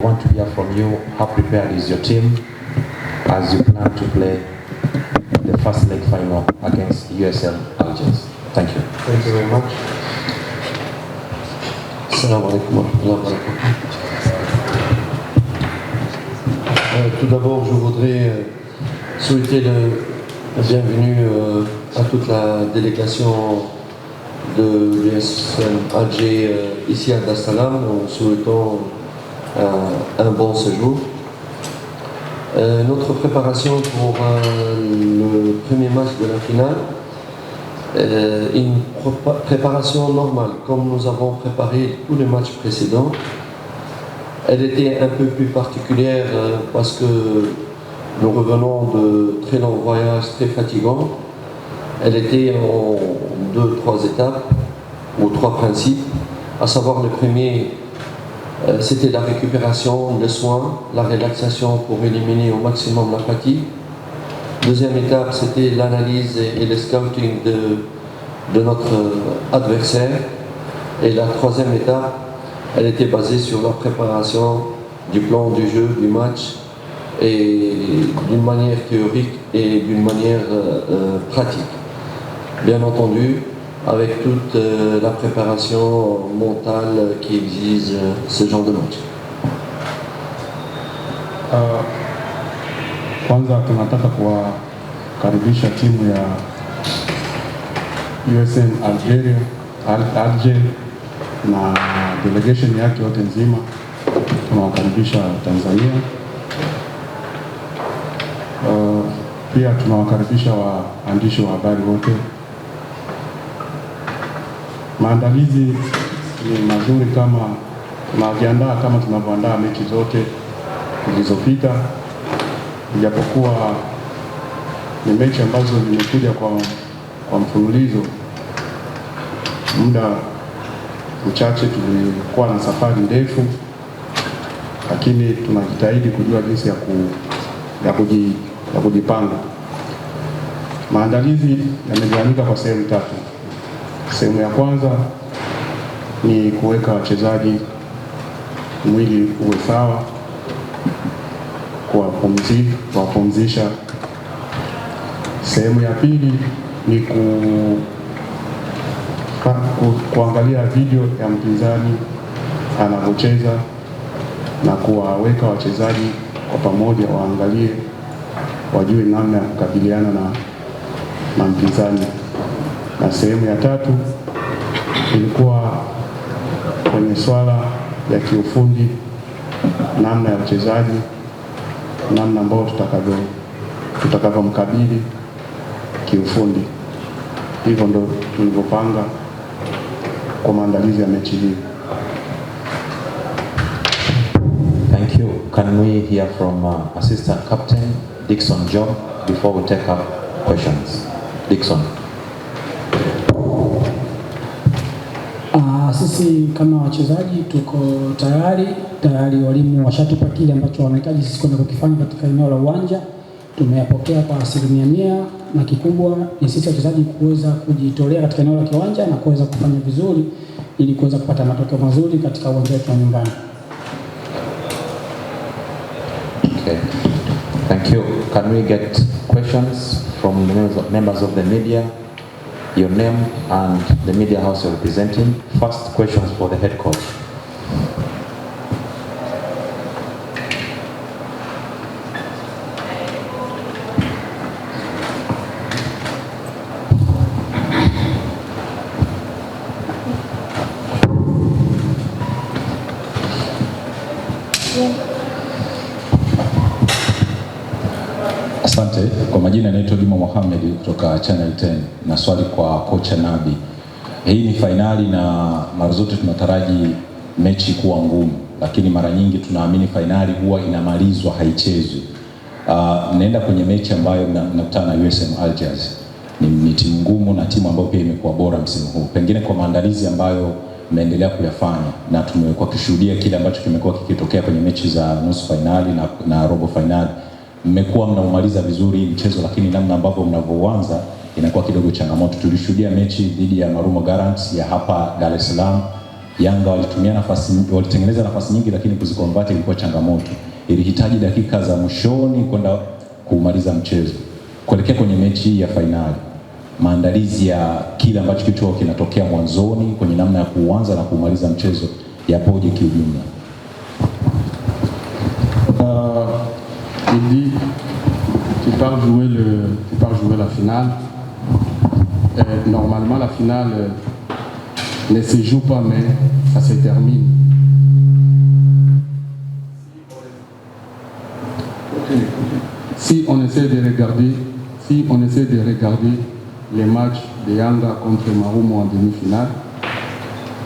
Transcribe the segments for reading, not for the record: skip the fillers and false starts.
I want to hear from you. How prepared is your team as you plan to play the first leg final against USM Algiers? Thank you. Thank you very much. Assalamu alaikum wa rahmatullahi wa barakatuh. Tout d'abord, je voudrais souhaiter la bienvenue à toute la délégation de l'USM Alger ici à Dar es Salaam, en souhaitant un bon séjour. Notre préparation pour le premier match de la finale, une préparation normale, comme nous avons préparé tous les matchs précédents. Elle était un peu plus particulière parce que nous revenons de très longs voyages, très fatigants. Elle était en 2-3 étapes, ou 3 principes, à savoir le premier, c'était la récupération, les soins, la relaxation pour éliminer au maximum la fatigue. Deuxième étape, c'était l'analyse et le scouting de notre adversaire. Et la troisième étape, elle était basée sur la préparation du plan du jeu, du match, et d'une manière théorique et d'une manière pratique. Bien entendu, avec toute la préparation mentale qui exige ce genre de match. Kwanza tunataka kuwakaribisha timu ya USM Alger na delegation yake yote nzima. Tunawakaribisha Tanzania. Pia tunawakaribisha waandishi wa habari wote. Maandalizi ni mazuri kama tunajiandaa kama tunavyoandaa mechi zote zilizopita, ijapokuwa ni mechi ambazo zimekuja kwa mfululizo. Muda mchache tulikuwa na safari ndefu, lakini tunajitahidi kujua jinsi ya kujipanga. Maandalizi yamegawanyika kwa sehemu tatu. Sehemu ya kwanza ni kuweka wachezaji mwili uwe sawa, kuwapumzisha. Sehemu ya pili ni kuangalia video ya mpinzani anavyocheza na kuwaweka wachezaji kwa pamoja waangalie, wajue namna ya kukabiliana na mpinzani. Na sehemu ya tatu ilikuwa kwenye swala ya kiufundi, namna ya uchezaji, namna ambayo tutakavyomkabili kiufundi. Hivyo ndo tulivyopanga kwa maandalizi ya mechi hii. Thank you. Can we hear from Assistant Captain Dickson Job before we take up questions? Dickson. Sisi kama wachezaji tuko tayari, walimu washatupa kile ambacho wanahitaji sisi kwenda kukifanya katika eneo la uwanja. Tumeyapokea kwa 100%, na kikubwa ni sisi wachezaji kuweza kujitolea katika eneo la kiwanja na kuweza kufanya vizuri ili kuweza kupata matokeo mazuri katika uwanja wetu wa nyumbani. Okay. Thank you. Can we get questions from the members of the media? Your name and the media house you're representing. First questions for the head coach. Asante. Kwa majina naitwa Juma Mohamed kutoka Channel 10, na swali kwa kocha Nabi. Hii ni finali na mara zote tunataraji mechi kuwa ngumu, lakini mara nyingi tunaamini finali huwa inamalizwa, haichezwi. Mnaenda kwenye mechi ambayo mnakutana na USM Algiers. Ni timu ngumu na timu ambayo pia imekuwa bora msimu huu. Pengine kwa maandalizi ambayo mnaendelea kuyafanya, na tumekuwa kushuhudia kile ambacho kimekuwa kikitokea kwenye mechi za nusu finali na robo finali, mmekuwa mnaumaliza vizuri mchezo, lakini namna ambavyo mnavyoanza inakuwa kidogo changamoto. Tulishuhudia mechi dhidi ya Marumo Gallants ya hapa Dar es Salaam, Yanga walitengeneza nafasi nyingi, lakini kuzikonvert ilikuwa changamoto. Ilihitaji dakika za mwishoni kwenda kumaliza mchezo. Kuelekea kwenye mechi hii ya fainali, maandalizi ya kile ambacho kitu kinatokea mwanzoni kwenye namna ya kuanza na kumaliza mchezo yapoje kiujumla? Il dit tu pars jouer la finale. Normalement la finale ne se joue pas, mais ça se termine. Si on essaie de regarder les matchs de Yanga contre Marumo en demi-finale,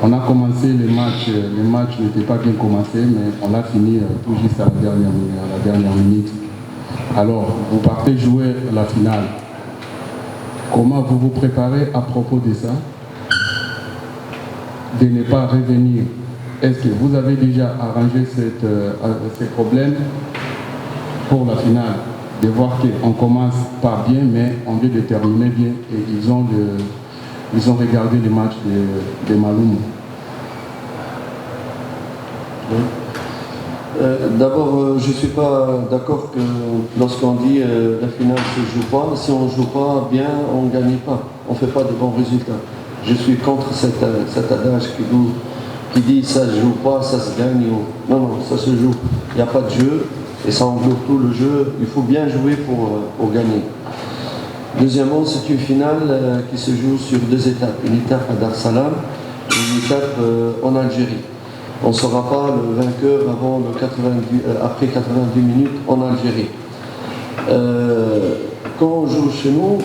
on a commencé le match n'était pas bien commencé, mais on l'a fini tout juste à la dernière minute. Alors, vous partez jouer la finale. Comment vous vous préparez à propos de ça? De ne pas revenir. Est-ce que vous avez déjà arrangé ces problèmes pour la finale? De voir qu'on commence pas bien, mais on veut de terminer bien, et ils ont regardé le match de Marumo. D'abord, je ne suis pas d'accord que lorsqu'on dit la finale ne se joue pas, si on ne joue pas bien, on ne gagne pas, on ne fait pas de bons résultats. Je suis contre cet adage qui dit ça ne se joue pas, ça se gagne. Non, non, ça se joue. Il n'y a pas de jeu et ça englobe tout le jeu. Il faut bien jouer pour gagner. Deuxièmement, c'est une finale qui se joue sur 2 étapes. Une étape à Dar es Salaam et une étape en Algérie. On ne saura pas le vainqueur après 90 minutes en Algérie. Quand on joue chez nous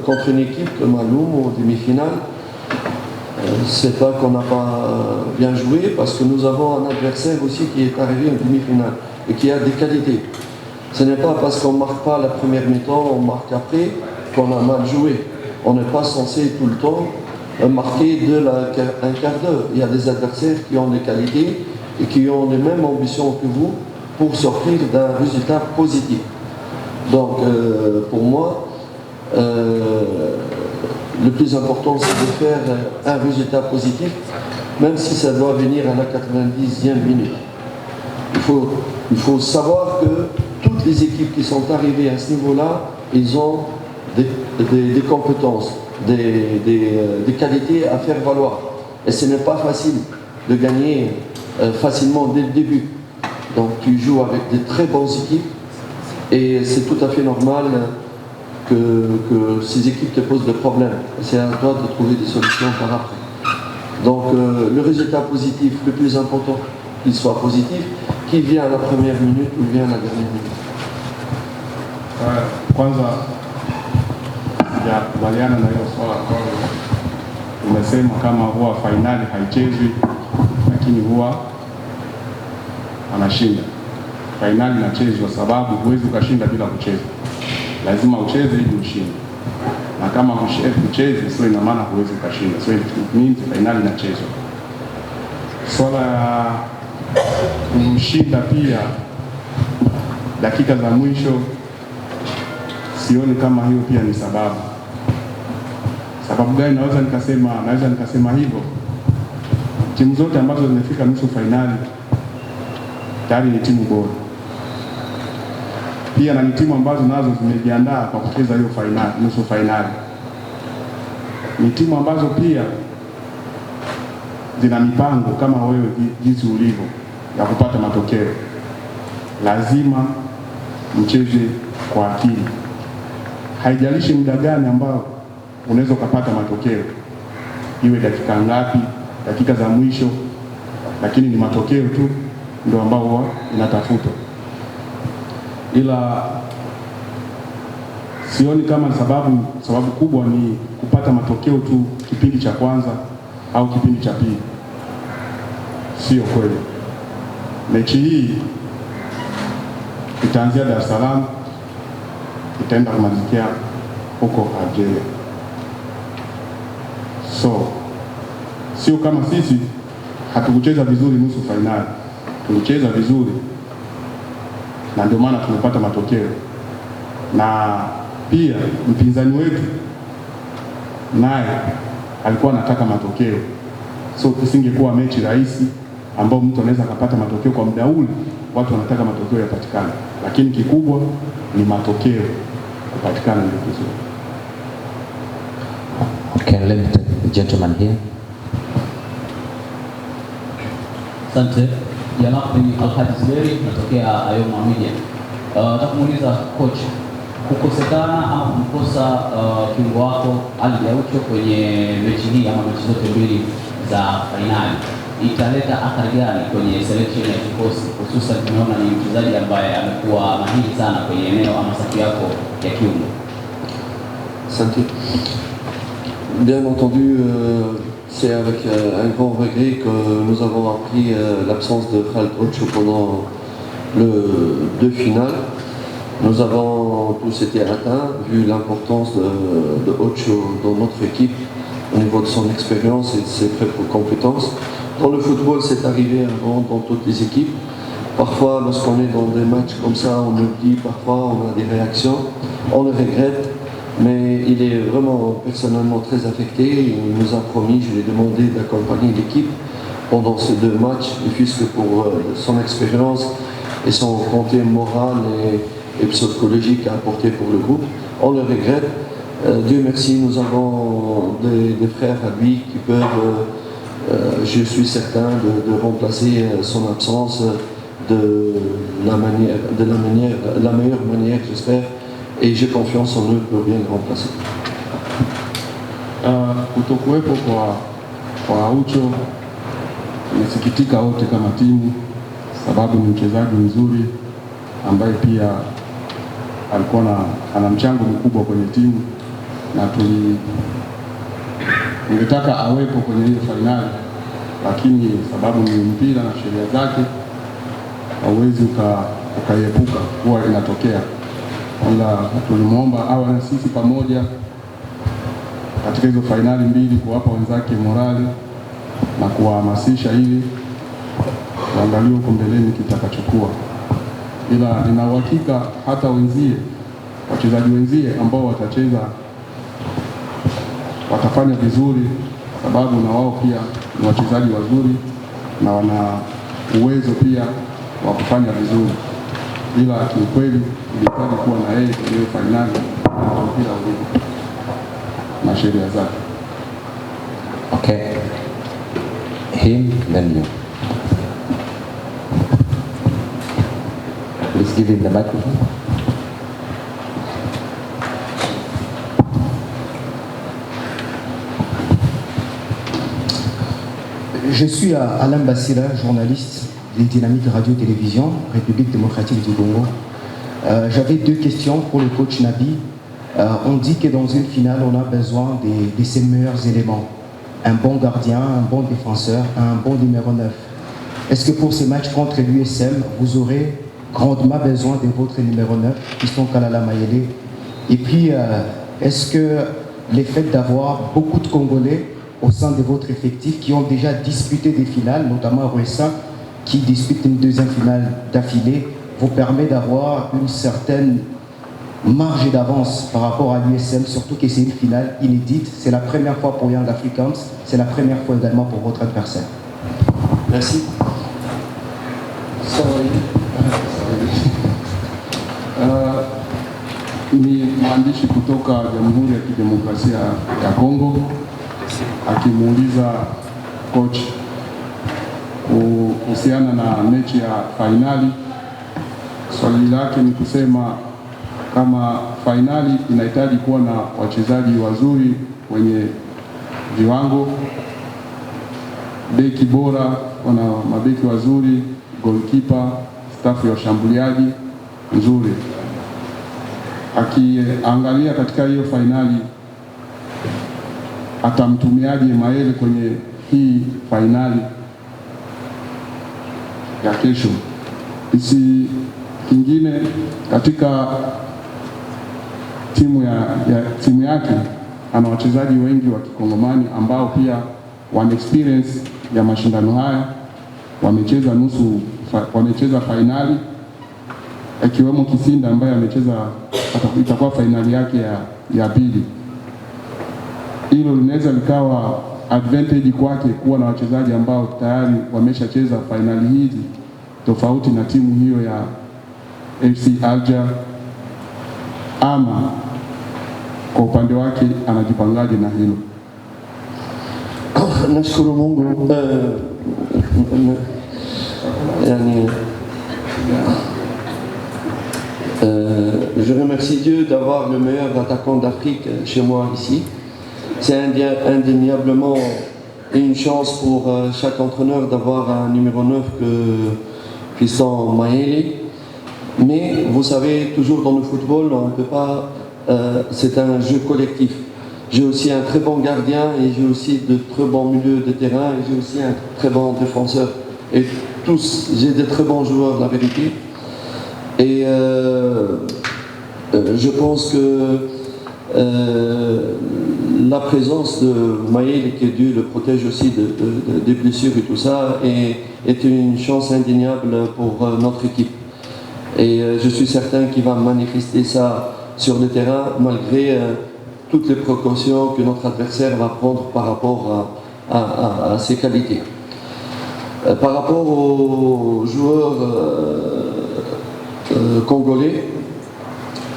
contre une équipe comme Marumo au demi-finale, c'est pas qu'on n'a pas bien joué, parce que nous avons un adversaire aussi qui est arrivé en demi-finale et qui a des qualités. Ce n'est pas parce qu'on ne marque pas la première mi-temps, on marque après, qu'on a mal joué. On n'est pas censé tout le temps marquer un quart d'heure. Il y a des adversaires qui ont des qualités et qui ont les mêmes ambitions que vous pour sortir d'un résultat positif. Donc pour moi, le plus important c'est de faire un résultat positif, même si ça doit venir à la 90e minute. Il faut savoir que toutes les équipes qui sont arrivées à ce niveau-là, ils ont des compétences, des qualités à faire valoir. Et ce n'est pas facile de gagner facilement dès le début. Donc tu joues avec des très bonnes équipes et c'est tout à fait normal que ces équipes te posent des problèmes. C'est à toi de trouver des solutions par après. Donc le résultat positif, le plus important qu'il soit positif, qu'il vient à la première minute ou vient à la dernière minute. Kwanza sijakubaliana na hiyo swala ambalo umesema kama huwa fainali haichezwi lakini huwa anashinda. Fainali inachezwa sababu huwezi ukashinda bila kucheza. Lazima ucheze ili ushinde. Na kama ucheze sio ina maana huwezi ukashinda. So it means fainali inachezwa. Swala ya kushinda pia dakika za mwisho, sioni kama hiyo pia ni sababu. Sababu gani naweza nikasema hivyo? Timu zote ambazo zimefika nusu fainali tayari ni timu bora. Pia na ni timu ambazo nazo zimejiandaa kwa kucheza hiyo fainali, nusu fainali. Ni timu ambazo pia zina mipango kama wewe jinsi ulivyo ya kupata matokeo. Lazima mcheze kwa akili. Haijalishi muda gani ambao unaweza kupata matokeo. Iwe dakika ngapi, dakika za mwisho, lakini ni matokeo tu ndio ambao inatafutwa. Ila sioni kama sababu kubwa ni kupata matokeo tu kipindi cha kwanza au kipindi cha pili. Sio kweli. Mechi hii itaanzia Dar es Salaam, itaenda kumalizikia huko Algeria. So sio kama sisi hatukucheza vizuri nusu fainali. Tulicheza vizuri na ndio maana tumepata matokeo. Na pia mpinzani wetu naye alikuwa anataka matokeo. So kusingekuwa mechi rahisi ambao mtu anaweza akapata matokeo kwa muda ule. Watu wanataka matokeo yapatikane, lakini kikubwa ni matokeo kupatikana ndio kizuri. Okay, let me take the gentleman here. Asante. Jina langu ni Alhaji Zuberi, natokea Ayoma Media. Nataka kumuuliza coach, kukosekana ama kumkosa kiungo wako Ali Aucho kwenye mechi hii ama mechi zote mbili za fainali italeta athari gani kwenye selection ya kikosi, hususan tumeona ni mchezaji ambaye amekuwa mahiri sana kwenye eneo ama safu yako ya kiungo? Santé. Bien entendu, c'est avec un grand regret que nous avons appris l'absence de Khaled Aucho pendant le 2 finales. Nous avons tous été atteints, vu l'importance de Aucho dans notre équipe, au niveau de son expérience et de ses propres compétences. Dans le football, c'est arrivé avant dans toutes les équipes. Parfois, lorsqu'on est dans des matchs comme ça, on oublie, parfois on a des réactions, on le regrette, mais il est vraiment personnellement très affecté. Il nous a promis, je lui ai demandé d'accompagner l'équipe pendant ces 2 matchs, puisque pour son expérience et son côté moral et psychologique à apporter pour le groupe, on le regrette. Dieu merci, nous avons des frères à lui qui peuvent, je suis certain, de remplacer son absence de la meilleure manière, j'espère, et j'ai confiance en eux pour bien le remplacer. Kutokuwepo kwa Aucho tunasikitika wote kama timu, sababu ni mchezaji mzuri ambaye pia alikuwa ana mchango mkubwa kwenye timu, na tungetaka awepo kwenye hiyo fainali, lakini sababu ni mpira na sheria zake hauwezi ukaiepuka, huwa inatokea. Wala tulimwomba awe na sisi pamoja katika hizo fainali mbili, kuwapa wenzake morali na kuwahamasisha ili waangalie huko mbeleni kitakachokuwa. Ila nina uhakika hata wachezaji wenzie ambao watacheza watafanya vizuri, sababu na wao pia ni wachezaji wazuri na wana uwezo pia wa kufanya vizuri. Ila kiukweli ilihitaji kuwa na yeye kwenye fainali na mpira ulivyo na sheria zake. Okay. Him, then you. Please give him the microphone. Je suis Alain Bassila, journaliste des Dynamiques Radio-Télévision, République démocratique du Congo. J'avais 2 questions pour le coach Nabi. On dit que dans une finale, on a besoin de ses meilleurs éléments. Un bon gardien, un bon défenseur, un bon numéro 9. Est-ce que pour ces matchs contre l'USM, vous aurez grandement besoin de votre numéro 9, Fiston Kalala Mayele? Et puis, est-ce que le fait d'avoir beaucoup de Congolais au sein de votre effectif qui ont déjà disputé des finales, notamment Rwesa, qui dispute une 2e finale d'affilée, vous permet d'avoir une certaine marge d'avance par rapport à l'USM, surtout que c'est une finale inédite. C'est la première fois pour Young Africans, c'est la première fois également pour votre adversaire. Merci. Ni mwandishi kutoka Jamhuri ya Kidemokrasia ya Kongo akimuuliza coach kuhusiana na mechi ya fainali. Swali lake ni kusema kama fainali inahitaji kuwa na wachezaji wazuri wenye viwango, beki bora, wana mabeki wazuri, goalkeeper, staff ya washambuliaji nzuri. Akiangalia katika hiyo fainali atamtumiaje Mayele kwenye hii fainali ya kesho? Kingine katika timu yake ana wachezaji wengi wa Kikongomani ambao pia wana experience ya mashindano haya, wamecheza fainali, akiwemo Kisinda ambaye itakuwa fainali yake ya pili. Hilo linaweza likawa advantage kwake kuwa na wachezaji ambao tayari wameshacheza fainali hizi tofauti na timu hiyo ya FC Alger, ama kwa upande wake anajipangaje na hilo? Nashukuru Mungu, je remercie Dieu d'avoir le meilleur attaquant d'Afrique chez moi ici. C'est indéniablement une chance pour chaque entraîneur d'avoir un numéro 9 puissant Mayele. Mais vous savez, toujours dans le football, on ne peut pas. C'est un jeu collectif. J'ai aussi un très bon gardien et j'ai aussi de très bons milieux de terrain et j'ai aussi un très bon défenseur. Et tous, j'ai de très bons joueurs, la vérité. Et je pense que la présence de Mayele, qui Dieu le protège aussi des blessures et tout ça, est une chance indéniable pour notre équipe. Et je suis certain qu'il va manifester ça sur le terrain malgré toutes les précautions que notre adversaire va prendre par rapport à ses qualités. Par rapport aux joueurs congolais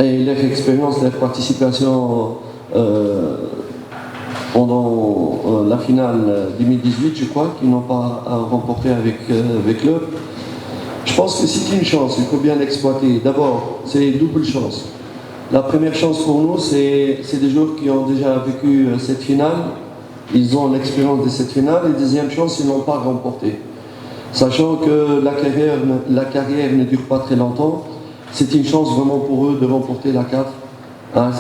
et leur expérience, leur participation pendant la finale 2018, je crois, qu'ils n'ont pas remporté avec l'Europe. Je pense que c'est une chance, il faut bien l'exploiter. D'abord, c'est une double chance. La première chance pour nous, c'est des joueurs qui ont déjà vécu cette finale. Ils ont l'expérience de cette finale. Et deuxième chance, ils n'ont pas remporté. Sachant que la carrière ne dure pas très longtemps, c'est une chance vraiment pour eux de remporter la CAF, hein,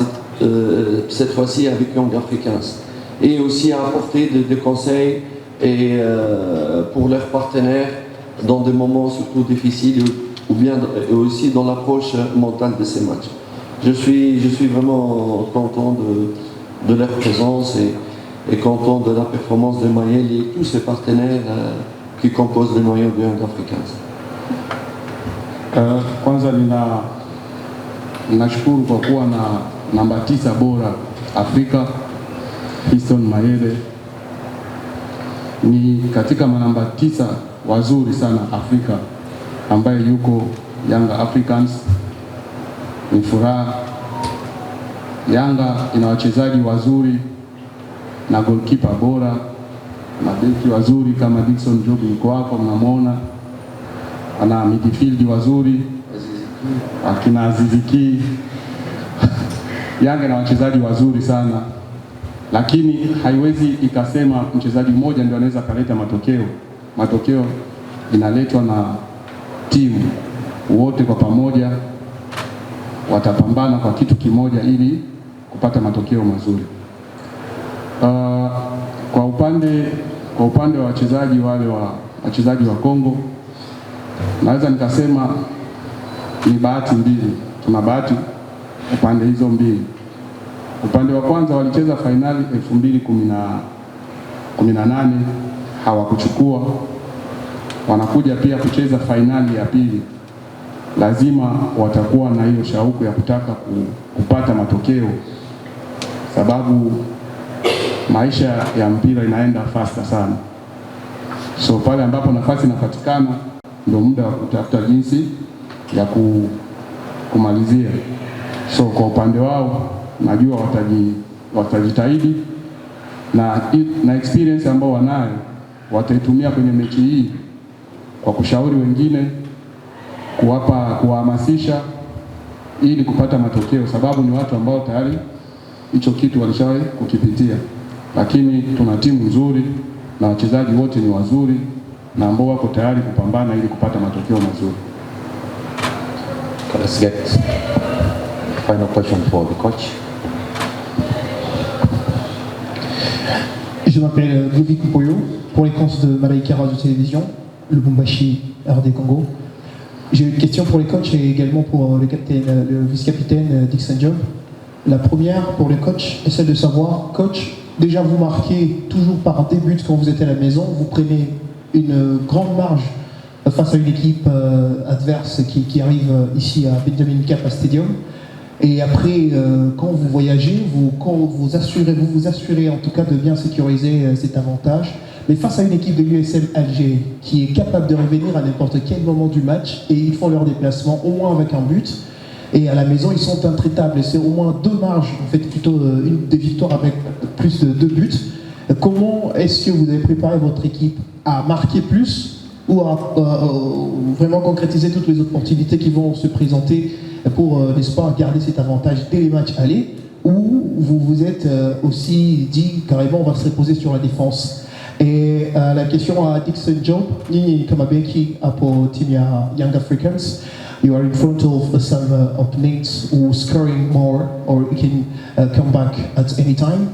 cette fois-ci avec Young Africans. Et aussi apporter des conseils pour leurs partenaires dans des moments surtout difficiles ou bien aussi dans l'approche mentale de ces matchs. Je suis vraiment content de leur présence et content de la performance de Mayele et tous ses partenaires qui composent le noyau de Young Africans. Kwanza ninashukuru kwa kuwa na namba 9 bora Afrika, Fiston Mayele ni katika manamba 9 wazuri sana Afrika ambaye yuko Young Africans. Ni furaha. Yanga ina wachezaji wazuri na goalkeeper bora, mabeki wazuri kama Dickson Job yuko hapo mnamwona, ana midfield wazuri akina Aziziki. Yanga ina wachezaji wazuri sana, lakini haiwezi ikasema mchezaji mmoja ndio anaweza kaleta matokeo. Matokeo inaletwa na timu, wote kwa pamoja watapambana kwa kitu kimoja ili kupata matokeo mazuri. Kwa upande wa wachezaji wa Kongo, naweza nikasema ni bahati mbili. Tuna bahati upande hizo mbili. Upande wa kwanza walicheza fainali 2018 hawakuchukua. Wanakuja pia kucheza fainali ya pili. Lazima watakuwa na hiyo shauku ya kutaka kupata matokeo, sababu maisha ya mpira inaenda fasta sana. So pale ambapo nafasi inapatikana ndio muda wa kutafuta jinsi ya kumalizia. So kwa upande wao najua watajitahidi na experience ambao wanayo wataitumia kwenye mechi hii kwa kushauri wengine, kuwahamasisha ili kupata matokeo, sababu ni watu ambao tayari hicho kitu walishawahi kukipitia. Lakini tuna timu nzuri na wachezaji wote ni wazuri na ambao wako tayari kupambana ili kupata matokeo mazuri. Let's get final question for the coach. Je m'appelle Ludovic Mpoyo, pour les comptes de Malaika Radio Télévision, Lubumbashi, RD Congo. J'ai une question pour les coachs et également pour le vice-capitaine Dickson Job. La première pour les coachs est celle de savoir, coach, déjà vous marquez toujours par un début quand vous êtes à la maison, vous prenez une grande marge face à une équipe adverse qui arrive ici à Benjamin Mkapa Stadium. Et après, quand vous voyagez, vous vous assurez en tout cas de bien sécuriser cet avantage. Mais face à une équipe de l'USM Alger qui est capable de revenir à n'importe quel moment du match et ils font leur déplacement au moins avec un but. Et à la maison, ils sont intraitables. C'est au moins 2 marges, en fait, plutôt des victoires avec plus de 2 buts. Comment est-ce que vous avez préparé votre équipe à marquer plus ou à vraiment concrétiser toutes les opportunités qui vont se présenter pour, n'est-ce pas, garder cet avantage dès les matchs allés, ou vous vous êtes aussi dit carrément on va se reposer sur la défense? Et la question à Dixon Job, Nini Kamabeki pour Team Young Africans. You are in front of some opponents who are scoring more or you can come back at any time.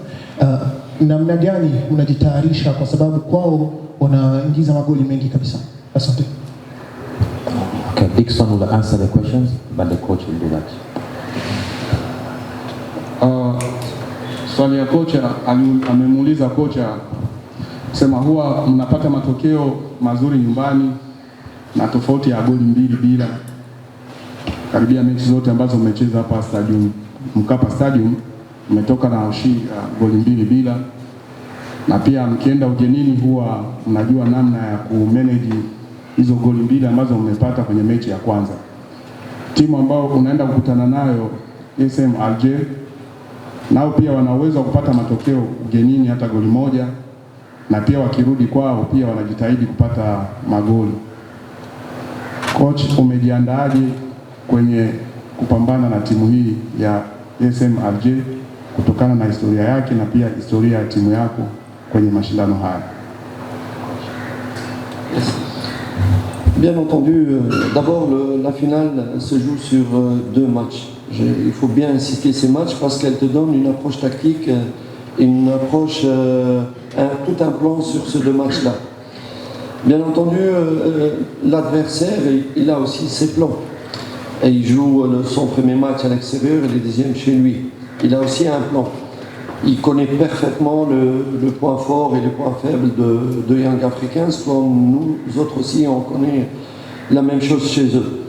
Namna gani unajitayarisha kwa sababu kwao wanaingiza magoli mengi kabisa? Asante. Okay, Dixon will answer the questions, but the coach will do that. Swali ya kocha, amemuuliza kocha sema huwa mnapata matokeo mazuri nyumbani na tofauti ya goli 2-2 karibia mechi zote ambazo mmecheza hapa stadium Mkapa Stadium, mmetoka na ushindi goli 2-2, na pia mkienda ugenini huwa mnajua namna ya kumanage hizo goli 2 ambazo mmepata kwenye mechi ya kwanza. Timu ambao unaenda kukutana nayo USM Alger, nao pia wana uwezo wa kupata matokeo ugenini hata goli 1, na pia wakirudi kwao pia wanajitahidi kupata magoli. Coach, umejiandaaje kwenye kupambana na timu hii ya USM Alger kutokana na historia yake na pia historia ya timu yako kwenye mashindano haya? Bien entendu, d'abord la finale se joue sur 2 matchs. Il faut bien insister ces matchs parce qu'elle te donne une approche tactique, une approche, tout un plan sur ces 2 matchs-là. Bien entendu, l'adversaire, il a aussi ses plans. Et il joue son premier match à l'extérieur et le deuxième chez lui. Il a aussi un plan. Il connaît parfaitement le point fort et le point faible de Young Africans, comme nous autres aussi, on connaît la même chose chez eux.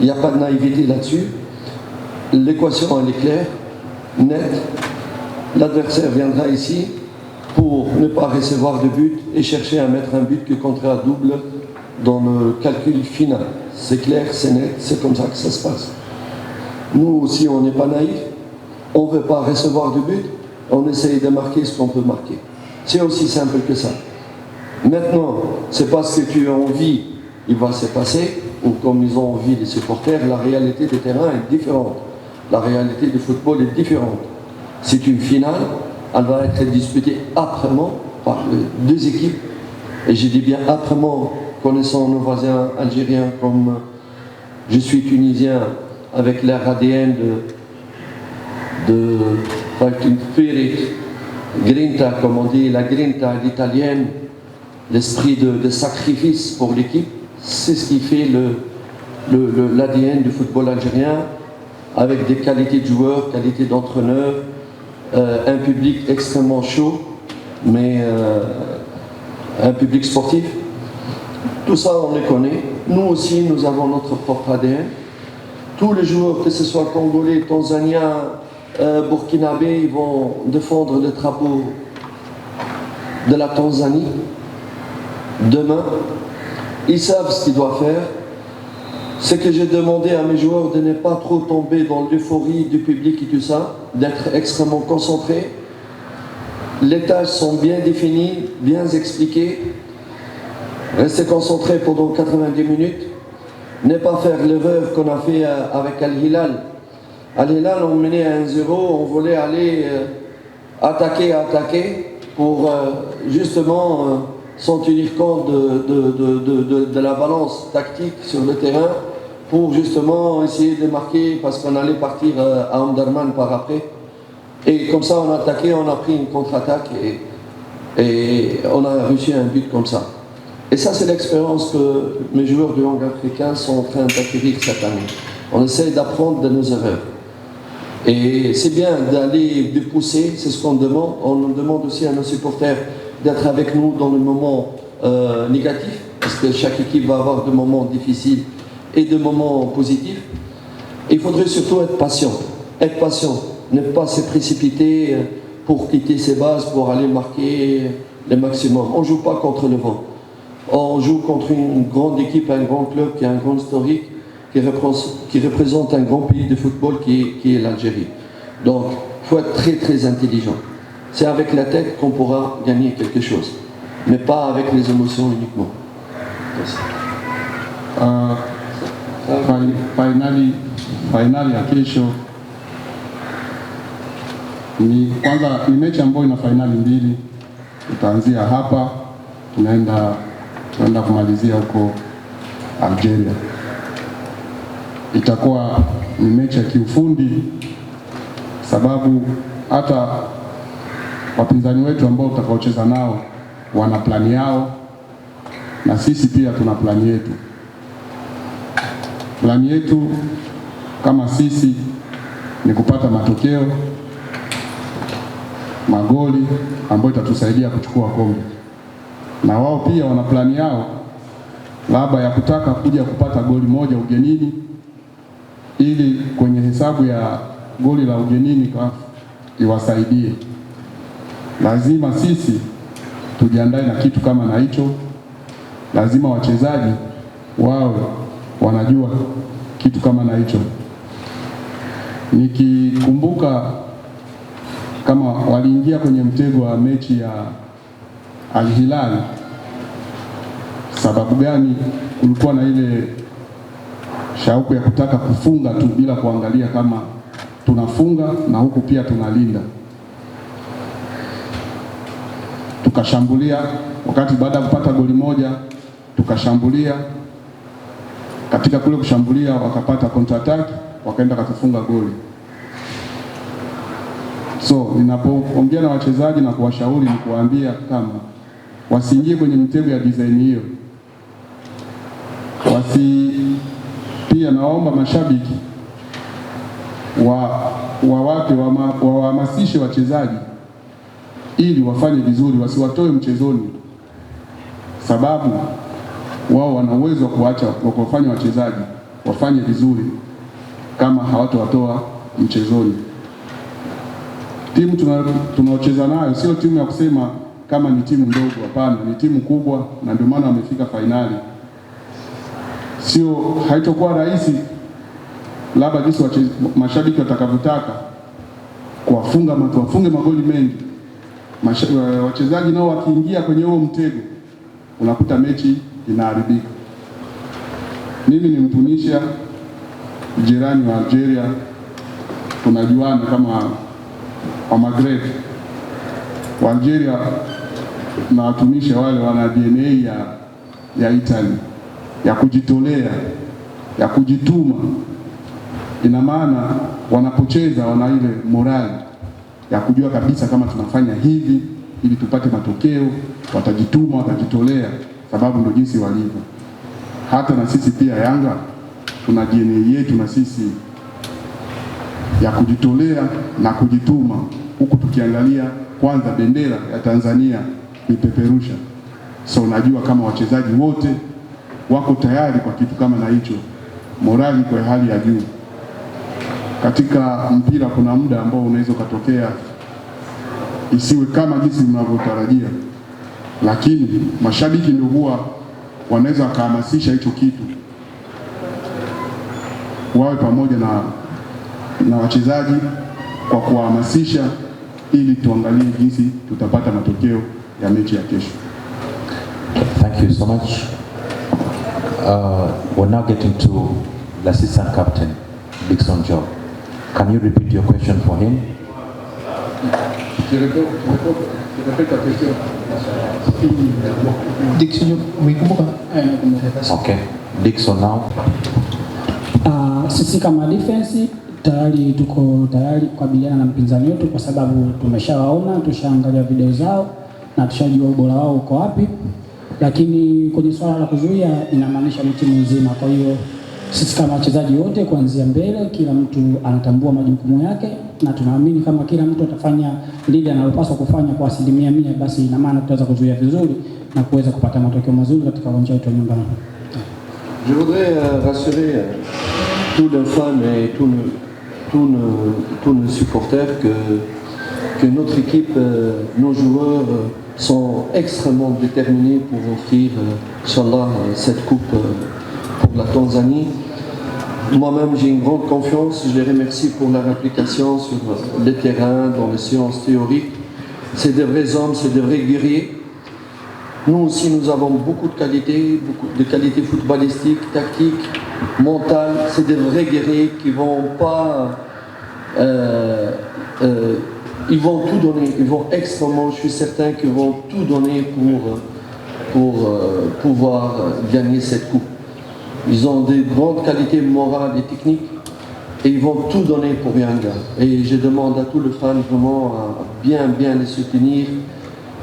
Il n'y a pas de naïveté là-dessus. L'équation, elle est claire, nette. L'adversaire viendra ici pour ne pas recevoir de but et chercher à mettre un but qui comptera double dans le calcul final. C'est clair, c'est net, c'est comme ça que ça se passe. Nous aussi, on n'est pas naïfs. On ne veut pas recevoir de but. On essaye de marquer ce qu'on peut marquer. C'est aussi simple que ça. Maintenant, c'est pas ce que tu as envie, il va se passer, ou comme ils ont envie les supporters, la réalité du terrain est différente. La réalité du football est différente. C'est une finale, elle va être disputée âprement par 2 équipes. Et je dis bien âprement, connaissant nos voisins algériens comme je suis tunisien, avec leur ADN de fighting spirit, grinta, comme on dit, la grinta l'italienne, l'esprit de sacrifice pour l'équipe, c'est ce qui fait l'ADN du football algérien, avec des qualités de joueurs, qualités d'entraîneurs, un public extrêmement chaud, mais un public sportif. Tout ça, on les connaît. Nous aussi, nous avons notre propre ADN. Tous les joueurs, que ce soit congolais, tanzaniens, burkinabés, ils vont défendre le drapeau de la Tanzanie demain. Ils savent ce qu'ils doivent faire. Ce que j'ai demandé à mes joueurs, de ne pas trop tomber dans l'euphorie du public et tout ça, d'être extrêmement concentrés. Les tâches sont bien définies, bien expliquées. Rester concentré pendant 90 minutes. Ne pas faire l'erreur qu'on a fait avec Al-Hilal. Al-Hilal, on menait à 1-0, on voulait aller attaquer pour justement s'en tenir compte de la balance tactique sur le terrain pour justement essayer de marquer parce qu'on allait partir à Omdurman par après. Et comme ça, on a attaqué, on a pris une contre-attaque et on a reçu un but comme ça. Et ça, c'est l'expérience que mes joueurs du Young Africains sont en train d'acquérir cette année. On essaie d'apprendre de nos erreurs. Et c'est bien d'aller, de pousser, c'est ce qu'on demande. On demande aussi à nos supporters d'être avec nous dans le moment négatif, parce que chaque équipe va avoir des moments difficiles et des moments positifs. Et il faudrait surtout être patient. être patient, ne pas se précipiter pour quitter ses bases, pour aller marquer le maximum. On ne joue pas contre le vent. On joue contre une grande équipe, un grand club qui a un grand historique, qui représente un grand pays de football qui est l'Algérie. Donc, il faut être très très intelligent. C'est avec la tête qu'on pourra gagner quelque chose, mais pas avec les émotions uniquement. Merci. Fainali ya kesho ni mechi ambayo ina fainali mbili. Tutaanzia hapa, tunaenda kumalizia huko Algeria. Itakuwa ni mechi ya kiufundi, sababu hata wapinzani wetu ambao tutakaocheza nao wana plani yao na sisi pia tuna plani yetu. Plani yetu kama sisi ni kupata matokeo, magoli ambayo itatusaidia kuchukua kombe, na wao pia wana plani yao labda ya kutaka kuja kupata goli moja ugenini, ili kwenye hesabu ya goli la ugenini iwasaidie. Lazima sisi tujiandae na kitu kama na hicho. Lazima wachezaji wawe wanajua kitu kama na hicho. Nikikumbuka kama waliingia kwenye mtego wa mechi ya Al Hilal, sababu gani? Kulikuwa na ile shauku ya kutaka kufunga tu bila kuangalia kama tunafunga na huku pia tunalinda. Tukashambulia, wakati baada ya kupata goli moja tukashambulia. Katika kule kushambulia wakapata counter attack, wakaenda kufunga goli. So ninapoongea na wachezaji na kuwashauri ni kuwaambia kama wasiingie kwenye mtego ya design hiyo. Pia naomba mashabiki wahamasishe wachezaji ili wafanye vizuri, wasiwatoe mchezoni, sababu wao wana uwezo wa kufanya wachezaji wafanye vizuri kama hawatowatoa mchezoni. Timu tunaocheza nayo sio timu ya kusema kama ni timu ndogo, hapana, ni timu kubwa, na ndio maana wamefika fainali. Haitakuwa rahisi labda jinsi mashabiki watakavyotaka wafunge magoli mengi. Wachezaji nao wakiingia kwenye huo mtego, unakuta mechi inaharibika. Mimi ni Mtunisha, jirani wa Algeria, tunajuana kama wa Maghreb. Wa Algeria na Watunisha wale wana DNA ya Italy, ya kujitolea, ya kujituma. Ina maana wanapocheza wana ile morali ya kujua kabisa kama tunafanya hivi ili tupate matokeo, watajituma, watajitolea, sababu ndio jinsi walivyo. Hata na sisi pia Yanga tuna DNA yetu na sisi ya kujitolea na kujituma, huku tukiangalia kwanza bendera ya Tanzania ipeperusha. So najua kama wachezaji wote wako tayari kwa kitu kama na hicho, morali kwa hali ya juu. Katika mpira kuna muda ambao unaweza kutokea isiwe kama jinsi mnavyotarajia, lakini mashabiki ndio huwa wanaweza kuhamasisha hicho kitu, wawe pamoja na wachezaji kwa kuhamasisha, ili tuangalie jinsi tutapata matokeo ya mechi ya kesho. Thank you so much. We're now getting to the assistant captain, Dickson Job. Can you repeat your question for him? Dickson, okay. Dickson now. Sisi kama defense tayari tuko tayari kukabiliana na mpinzani wetu, kwa sababu tumeshawaona, tushaangalia video zao na tushajua ubora wao uko wapi. Lakini kwenye swala la kuzuia inamaanisha ni timu nzima. Kwa hiyo sisi kama wachezaji wote kuanzia mbele, kila mtu anatambua majukumu yake, na tunaamini kama kila mtu atafanya lile analopaswa kufanya kwa 100%, basi ina maana tutaweza kuzuia vizuri na kuweza kupata matokeo mazuri katika uwanja wetu nyumbani. Je voudrais rassurer tous les fans et tous nos supporters que notre équipe, nos joueurs sont extrêmement déterminés pour offrir, Inch'Allah, cette coupe pour la Tanzanie. Moi-même, j'ai une grande confiance. Je les remercie pour leur implication sur le terrain, dans les séances théoriques. C'est des vrais hommes, c'est des vrais guerriers. Nous aussi, nous avons beaucoup de qualités footballistiques, tactiques, mentales. C'est des vrais guerriers qui vont pas... ils vont tout donner. Ils vont extrêmement, je suis certain qu'ils vont tout donner pour pouvoir gagner cette coupe. Ils ont des grandes qualités morales et techniques et ils vont tout donner pour Yanga. Et je demande à tous les fans vraiment à bien les soutenir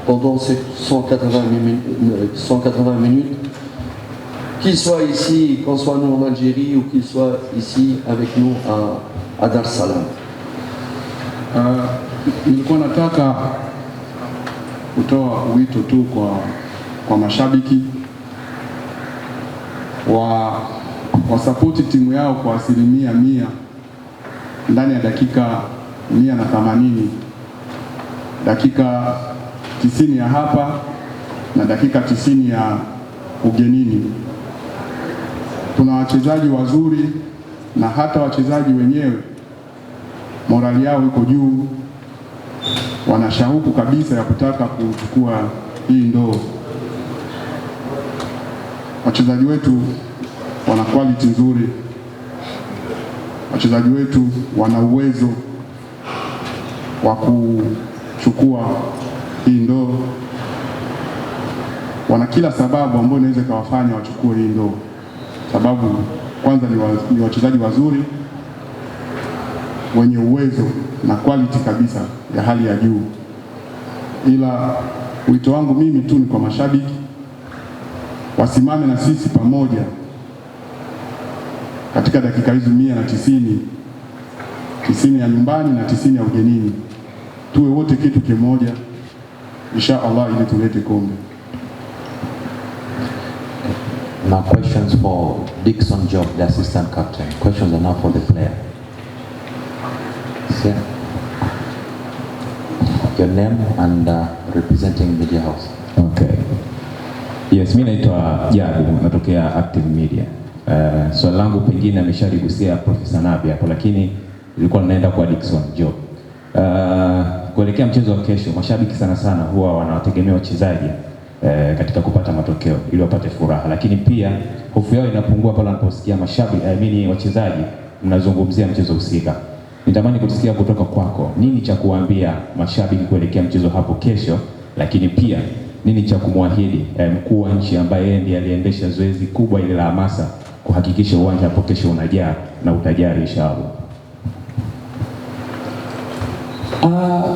pendant ces 180 minutes, qu'ils soient ici, qu'on soit nous en Algérie ou qu'ils soient ici avec nous à Dar es Salaam. Nilikuwa nataka kutoa wito tu kwa mashabiki wasapoti timu yao kwa 100% ndani ya dakika 180, dakika 90 ya hapa na dakika 90 ya ugenini. Tuna wachezaji wazuri na hata wachezaji wenyewe morali yao iko juu, wana shauku kabisa ya kutaka kuchukua hii ndoo. Wachezaji wetu wana quality nzuri, wachezaji wetu wana uwezo wa kuchukua hii ndoo, wana kila sababu ambayo inaweza kawafanya wachukue hii ndoo. Sababu kwanza ni wachezaji wazuri wenye uwezo na quality kabisa ya hali ya juu. Ila wito wangu mimi tu ni kwa mashabiki wasimame na sisi pamoja katika dakika hizo 190, 90 ya nyumbani na 90 ya ugenini, tuwe wote kitu kimoja insha Allah ili tulete kombe. Now questions for Dickson Job, the assistant captain. Questions are now for the player. Yeah. Your name and representing Media House. Okay. Yes, mimi naitwa Jabu, natokea Active Media. Swali langu pengine ameshaligusia Profesa Nabi hapo, lakini nilikuwa naenda kwa Dickson Job. Kuelekea mchezo wa kesho, mashabiki sana huwa wanawategemea wachezaji katika kupata matokeo ili wapate furaha, lakini pia hofu yao inapungua pale wanaposikia mashabiki wachezaji mnazungumzia mchezo husika. Nitamani kusikia kutoka kwako nini cha kuambia mashabiki kuelekea mchezo hapo kesho, lakini pia nini cha kumwahidi mkuu wa nchi ambaye yeye ndiye aliendesha zoezi kubwa ile la hamasa kuhakikisha uwanja hapo kesho unajaa na utajari inshallah.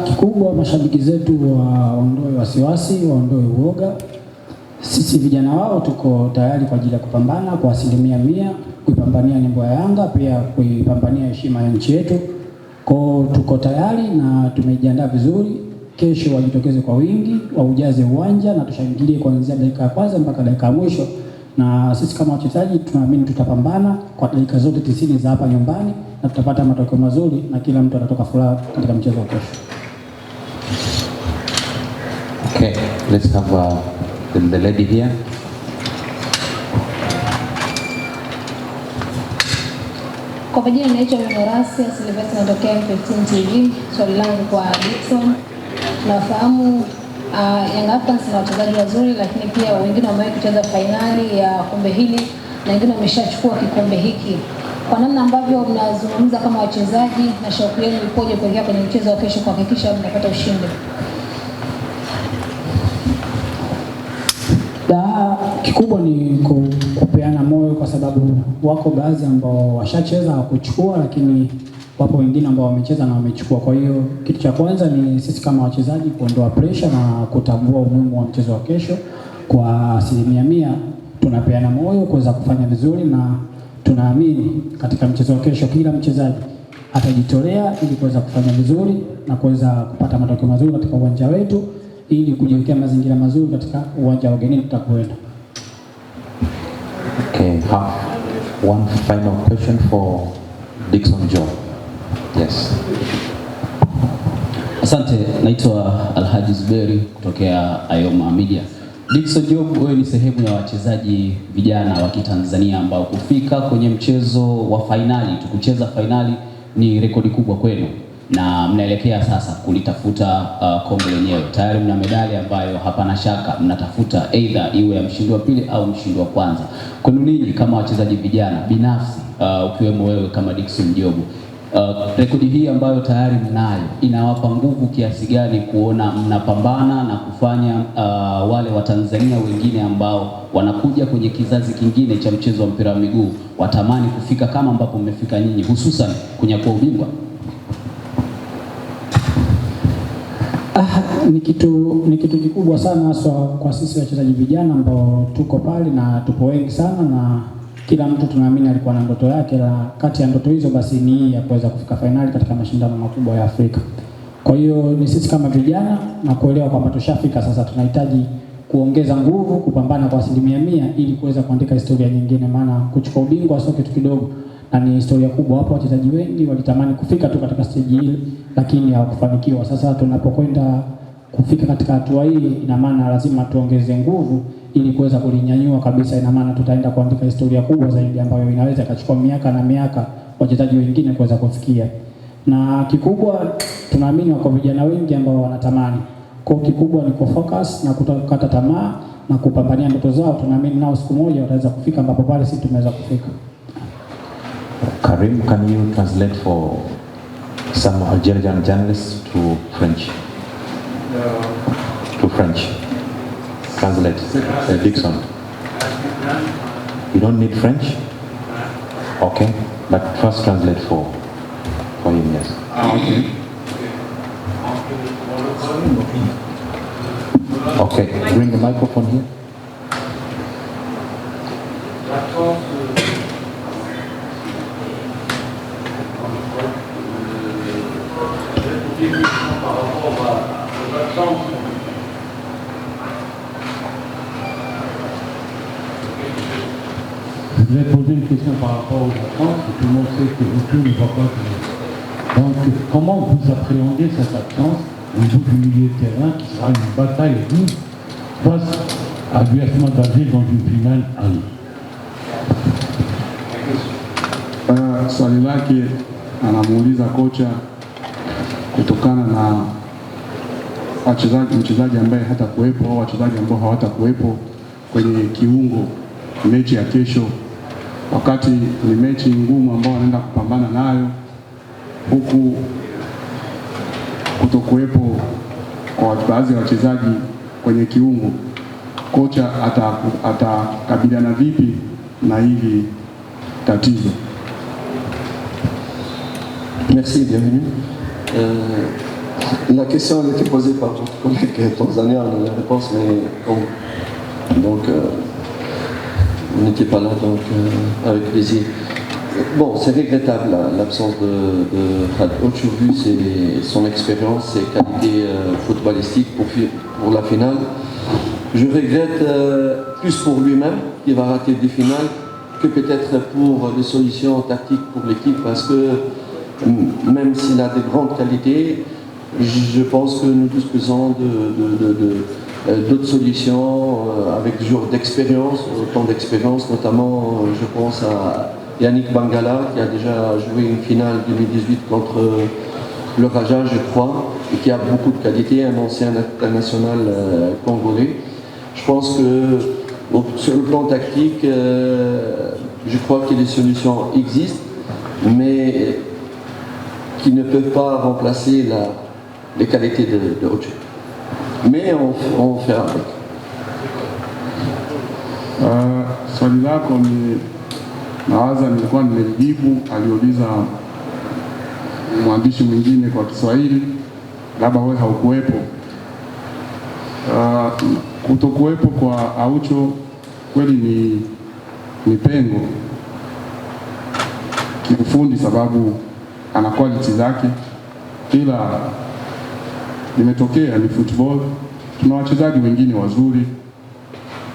Kikubwa mashabiki zetu waondoe wasiwasi, waondoe uoga. Sisi vijana wao tuko tayari kwa ajili ya kupambana kwa 100% kuipambania nembo ya Yanga, pia kuipambania heshima ya nchi yetu. Kwa tuko tayari na tumejiandaa vizuri. Kesho wajitokeze kwa wingi, waujaze uwanja na tushangilie kuanzia dakika ya kwanza mpaka dakika ya mwisho. Na sisi kama wachezaji tunaamini tutapambana kwa dakika zote 90 za hapa nyumbani na tutapata matokeo mazuri na kila mtu atatoka furaha katika mchezo wa kesho. Okay, let's have the lady here. Kwa majina naitwa Menorasi Sylvester, natokea M15 TV. Swali langu kwa Dickson, nafahamu Young Africans na wachezaji wazuri, lakini pia wengine wamewahi kucheza fainali ya kombe hili na wengine wameshachukua kikombe hiki. Kwa namna ambavyo mnazungumza kama wachezaji na shauku yenu ipoje kuingia kwenye mchezo wa kesho kuhakikisha mnapata ushindi? Kikubwa ni kupeana moyo, kwa sababu wako baadhi ambao washacheza hawakuchukua, lakini wapo wengine ambao wamecheza na wamechukua. Kwa hiyo kitu cha kwanza ni sisi kama wachezaji kuondoa pressure na kutambua umuhimu wa mchezo wa kesho. Kwa 100% tunapeana moyo kuweza kufanya vizuri, na tunaamini katika mchezo wa kesho kila mchezaji atajitolea ili kuweza kufanya vizuri na kuweza kupata matokeo mazuri katika uwanja wetu, ili kujiwekea mazingira mazuri katika uwanja wa ugenini tutakwenda. Okay, one final question for Dickson Job. Yes. Asante, naitwa Alhaji Zuberi kutokea Ayoma Media. Dickson Job, wewe ni sehemu ya wachezaji vijana wa Kitanzania ambao kufika kwenye mchezo wa fainali, tukucheza fainali ni rekodi kubwa kwenu, na mnaelekea sasa kulitafuta kombe lenyewe. Tayari mna medali ambayo hapana shaka mnatafuta, either iwe ya mshindi wa pili au mshindi wa kwanza. Kwenu ninyi kama wachezaji vijana binafsi, ukiwemo wewe kama Dickson Job, rekodi hii ambayo tayari mnayo inawapa nguvu kiasi gani kuona mnapambana na kufanya wale wa Tanzania wengine ambao wanakuja kwenye kizazi kingine cha mchezo wa mpira wa miguu watamani kufika kama ambapo mmefika nyinyi, hususan kunyakua ubingwa? Ni kitu kikubwa sana haswa kwa sisi wachezaji vijana ambao tuko pale na tupo wengi sana, na kila mtu tunaamini alikuwa na ndoto yake, na kati ya ndoto hizo basi ni hii ya kuweza kufika fainali katika mashindano makubwa ya Afrika. Kwa hiyo ni sisi kama vijana na kuelewa kwamba tushafika sasa, tunahitaji kuongeza nguvu, kupambana kwa 100% ili kuweza kuandika historia nyingine, maana kuchukua ubingwa sio kitu kidogo na ni historia kubwa. Hapo wachezaji wengi walitamani kufika tu katika stage hili lakini hawakufanikiwa. Sasa tunapokwenda kufika katika hatua hii, ina maana lazima tuongeze nguvu ili kuweza kulinyanyua kabisa. Ina maana tutaenda kuandika historia kubwa zaidi ambayo inaweza ikachukua miaka na miaka wachezaji wengine kuweza kufikia. Na kikubwa tunaamini wako vijana wengi ambao wanatamani. Kwa kikubwa ni kufocus na kutokata tamaa na kupambania ndoto zao. Tunaamini nao siku moja wataweza kufika ambapo pale sisi tumeweza kufika. Karim, can you translate for some Algerian journalists to French? To French. Translate. Dickson. You don't need French? Okay. But first translate for him, yes. Okay. Okay. Bring the microphone here. Je voulais poser une question par rapport aux absences. Tout le monde sait que vous ne voit pas. Donc, comment vous appréhendez cette absence au bout du milieu de terrain qui sera une bataille rouge face à l'US Managé dans une finale aller? Swali lake anamuuliza kocha kutokana na mchezaji ambaye hata kuwepo au wachezaji ambao hawatakuwepo kwenye kiungo mechi ya kesho, wakati ni mechi ngumu ambao wanaenda kupambana nayo, huku kutokuwepo kwa baadhi ya wachezaji kwenye kiungo, kocha atakabiliana vipi na hili tatizo? Merci, bienvenue. La question a été posée par votre collègue tanzanien, la réponse, mais donc vous n'étiez pas là, donc avec plaisir. Bon, c'est regrettable l'absence de Khaled. Aujourd'hui, c'est son expérience, ses qualités footballistiques pour la finale. Je regrette plus pour lui-même, qui va rater des finales, que peut-être pour les solutions tactiques pour l'équipe, parce que même s'il a de grandes qualités, je pense que nous disposons d'autres solutions avec des joueurs d'expérience, autant d'expérience, notamment je pense à Yannick Bangala qui a déjà joué une finale 2018 contre le Raja, je crois, et qui a beaucoup de qualités, un ancien international congolais. Je pense que sur le plan tactique, je crois que les solutions existent, mais qui ne peuvent pas remplacer les qualités de Ocho. Mais on fait avec. Swali lako ni nawaza nilikuwa nimejibu, aliuliza mwandishi mwingine kwa Kiswahili, labda wewe haukuwepo. Kutokuwepo kwa Aucho kweli ni pengo kiufundi, sababu ana quality zake, ila limetokea ni football. Tuna wachezaji wengine wazuri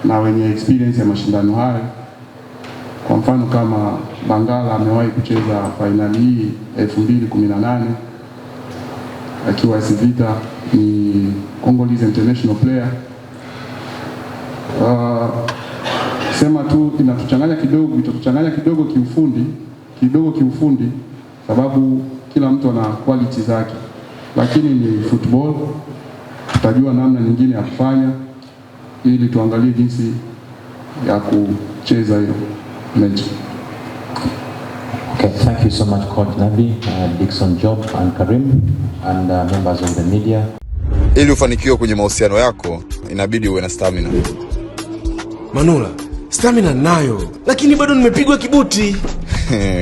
na wenye experience ya mashindano haya, Kwa mfano kama Bangala amewahi kucheza fainali hii 2018 akiwa AS Vita, ni Congolese international player. Sema tu itatuchanganya kidogo kiufundi, sababu kila mtu ana quality zake, lakini ni football. Tutajua namna nyingine ya kufanya ili tuangalie jinsi ya kucheza hiyo mechi. Okay, thank you so much Coach Nabi, Dickson Job and Karim and members of the media. Ili ufanikiwe kwenye mahusiano yako inabidi uwe na stamina. Manula, stamina nayo, lakini bado nimepigwa kibuti.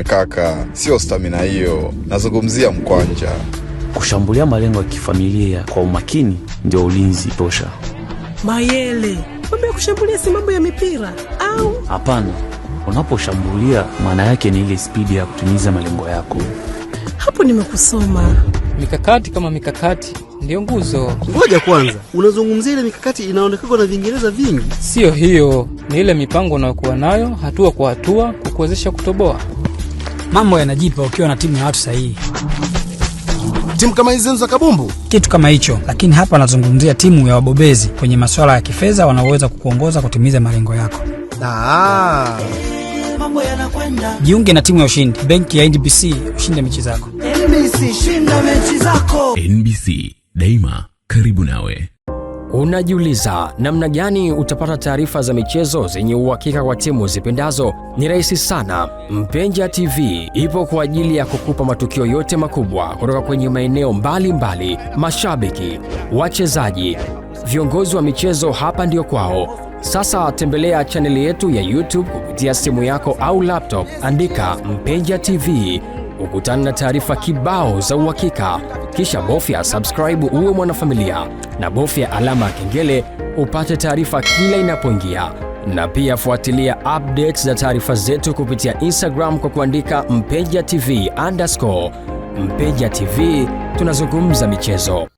Kaka, sio stamina hiyo, nazungumzia mkwanja. Kushambulia malengo ya kifamilia kwa umakini ndio ulinzi tosha. Mayele, mambo ya kushambulia si mambo ya mipira au? Hapana, unaposhambulia maana yake ni ile spidi ya kutimiza malengo yako. Hapo nimekusoma. Mikakati kama mikakati ndio nguzo. Ngoja kwanza, unazungumzia ile mikakati inaonekana na Viingereza vingi? Sio hiyo, ni ile mipango unayokuwa nayo hatua kwa hatua kukuwezesha kutoboa. Mambo yanajipa ukiwa na timu ya watu sahihi. Timu kama hizo za kabumbu? Kitu kama hicho, lakini hapa nazungumzia timu ya wabobezi kwenye masuala ya kifedha wanaoweza kukuongoza kutimiza malengo yako. Mambo yanakwenda. Jiunge na timu ya ushindi, benki ya NBC, ushinde mechi zako. NBC, shinda mechi zako. NBC, daima karibu nawe. Unajiuliza namna gani utapata taarifa za michezo zenye uhakika kwa timu zipendazo? Ni rahisi sana. Mpenja TV ipo kwa ajili ya kukupa matukio yote makubwa kutoka kwenye maeneo mbalimbali, mashabiki, wachezaji, viongozi wa michezo, hapa ndio kwao. Sasa tembelea chaneli yetu ya YouTube kupitia simu yako au laptop, andika Mpenja TV, ukutana na taarifa kibao za uhakika, kisha bofya subscribe uwe mwanafamilia na bofya alama ya kengele upate taarifa kila inapoingia, na pia fuatilia updates za taarifa zetu kupitia Instagram kwa kuandika Mpenja TV_. Mpenja TV, tunazungumza michezo.